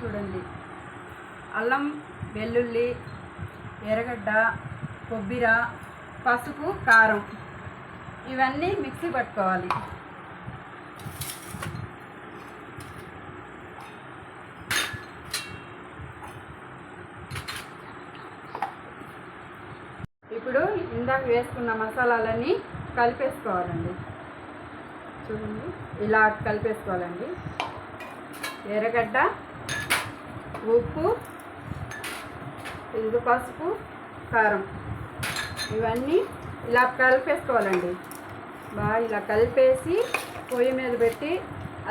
చూడండి. అల్లం, వెల్లుల్లి, ఎర్రగడ్డ, కొబ్బరి, పసుపు, కారం ఇవన్నీ మిక్సీ పట్టుకోవాలి. ఇప్పుడు ఇందాక వేసుకున్న మసాలాలన్నీ కలిపేసుకోవాలండి. చూడండి, ఇలా కలిపేసుకోవాలండి. ఎర్రగడ్డ, ఉప్పు, ఇంగు, పసుపు, కారం ఇవన్నీ ఇలా కలిపేసుకోవాలండి. బాగా ఇలా కలిపేసి పొయ్యి మీద పెట్టి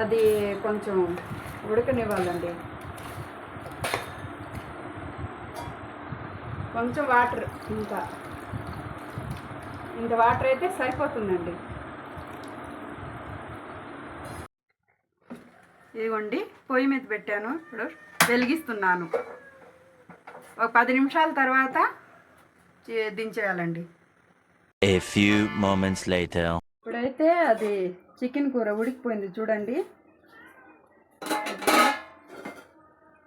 అది కొంచెం ఉడకనివ్వాలండి. కొంచెం వాటర్, ఇంత వాటర్ అయితే సరిపోతుందండి. ఇదిగోండి, పొయ్యి మీద పెట్టాను. ఇప్పుడు వెలిగిస్తున్నాను. ఒక 10 నిమిషాల తర్వాత దించేయాలండి. A few moments later. ఇప్పుడైతే అది చికెన్ కూర ఉడికిపోయింది చూడండి.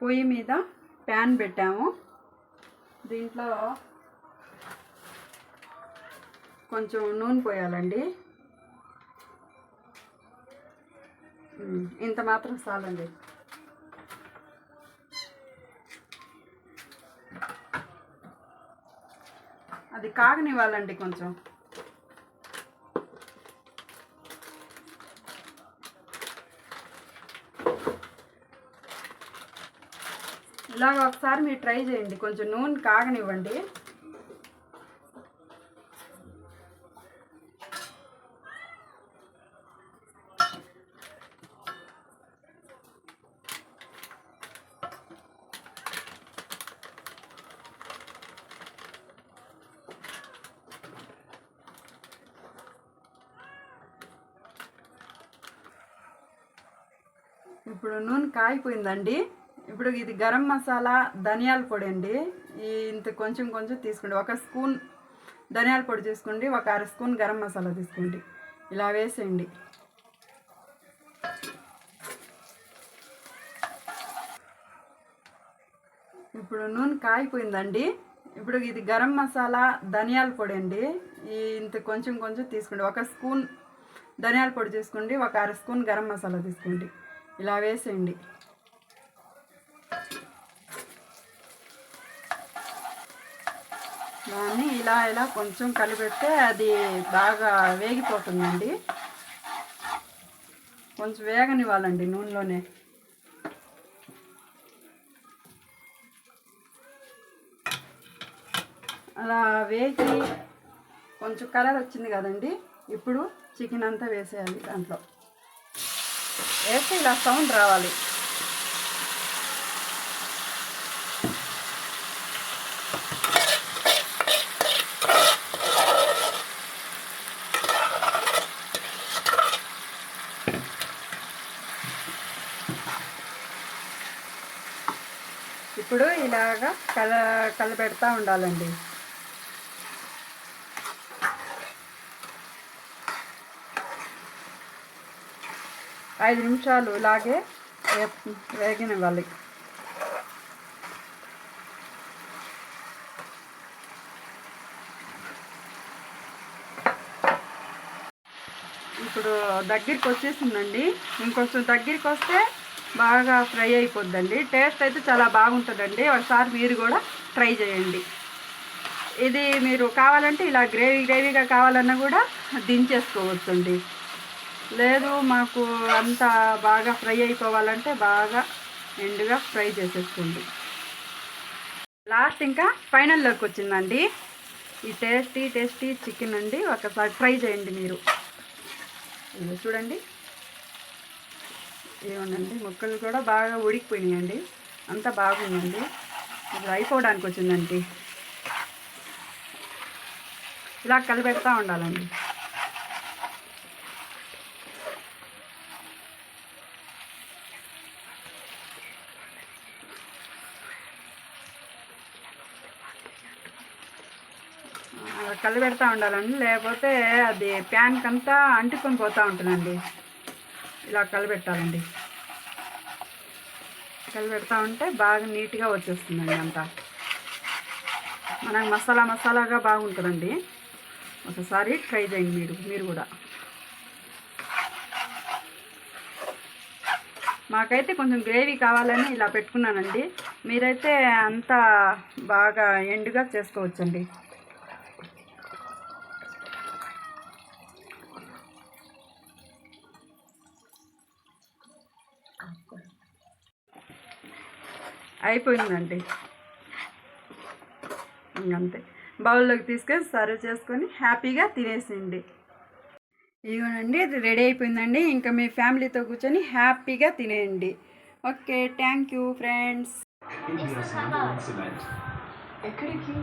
పొయ్యి మీద ప్యాన్ పెట్టాము. దీంట్లో కొంచెం నూనె పోయాలండి. ఇంత మాత్రం చాలండి. అది కాగనివ్వాలండి కొంచెం. ఇలాగ ఒకసారి మీరు ట్రై చేయండి. కొంచెం నూనె కాగనివ్వండి. ఇప్పుడు నూనె కాగిపోయిందండి. ఇప్పుడు ఇది గరం మసాలా, ధనియాల పొడి అండి. ఇంత కొంచెం కొంచెం తీసుకోండి. 1 స్పూన్ ధనియాల పొడి తీసుకోండి, 1 అర స్పూన్ గరం మసాలా తీసుకోండి. ఇలా వేసేయండి. ఇప్పుడు నూనె కాగిపోయిందండి. ఇప్పుడు ఇది గరం మసాలా, ధనియాల పొడి అండి. ఇంత కొంచెం కొంచెం తీసుకోండి. 1 స్పూన్ ధనియాల పొడి తీసుకోండి, 1 అర స్పూన్ గరం మసాలా తీసుకోండి. ఇలా వేసేయండి. దాన్ని ఇలా కొంచెం కలిపెడితే అది బాగా వేగిపోతుందండి. కొంచెం వేగనివ్వాలండి నూనెలోనే. అలా వేగి కొంచెం కలర్ వచ్చింది కదండి. ఇప్పుడు చికెన్ అంతా వేసేయాలి. దాంట్లో వేస్తే ఇలా సౌండ్ రావాలి. ఇప్పుడు ఇలాగా కలపెడతా ఉండాలండి. ఐదు నిమిషాలు ఇలాగే వేగనివ్వాలి. ఇప్పుడు దగ్గరికి వచ్చేసిందండి. ఇంకొంచెం దగ్గరికి వస్తే బాగా ఫ్రై అయిపోద్దండి. టేస్ట్ అయితే చాలా బాగుంటుందండి. ఒకసారి మీరు కూడా ట్రై చేయండి. ఇది మీరు కావాలంటే ఇలా గ్రేవీగా కావాలన్నా కూడా దించేసుకోవచ్చండి. లేదు మాకు అంత బాగా ఫ్రై అయిపోవాలంటే బాగా ఎండుగా ఫ్రై చేసేసుకోండి. లాస్ట్ ఇంకా ఫైనల్లోకి వచ్చిందండి ఈ టేస్టీ చికెన్ అండి. ఒకసారి ట్రై చేయండి మీరు. ఇది చూడండి, ఏమోనండి ముక్కలు కూడా బాగా ఉడికిపోయినాయండి. అంతా బాగుందండి. ఇప్పుడు అయిపోవడానికి వచ్చిందండి. ఇలా కలిపెడతా ఉండాలండి. కలిపెడతా ఉండాలండి, లేకపోతే అది ప్యాన్కి అంతా అంటుకొని పోతూ ఉంటుందండి. ఇలా కలిపెట్టాలండి. కలిపెడతా ఉంటే బాగా నీట్గా వచ్చేస్తుందండి అంతా. మనకు మసాలాగా బాగుంటుందండి. ఒకసారి ట్రై చేయండి మీరు కూడా. మాకైతే కొంచెం గ్రేవీ కావాలని ఇలా పెట్టుకున్నానండి. మీరైతే అంత బాగా ఎండుగా చేసుకోవచ్చండి. అయిపోయిందండి. ఇంకంతే, బౌల్లోకి తీసుకొని సర్వ్ చేసుకొని హ్యాపీగా తినేసేయండి. ఇదిగోనండి, ఇది రెడీ అయిపోయిందండి. ఇంకా మీ ఫ్యామిలీతో కూర్చొని హ్యాపీగా తినేయండి. Okay, thank you friends. ఎక్కడికి